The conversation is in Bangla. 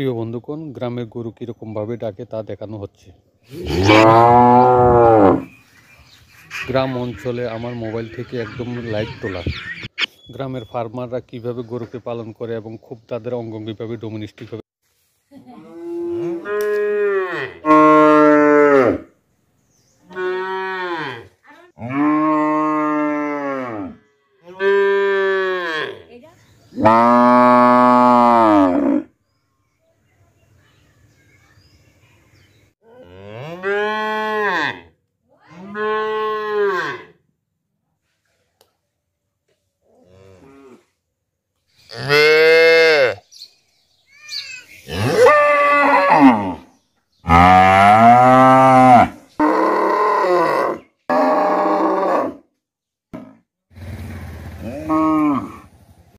প্রিয় বন্ধুগণ, গ্রামের গরু কীরকমভাবে ডাকে তা দেখানো হচ্ছে। গ্রাম অঞ্চলে আমার মোবাইল থেকে একদম লাইভ তোলা। গ্রামের ফার্মাররা কিভাবে গরুকে পালন করে এবং খুব তাদের অঙ্গাঙ্গিভাবে ডোমেস্টিকভাবে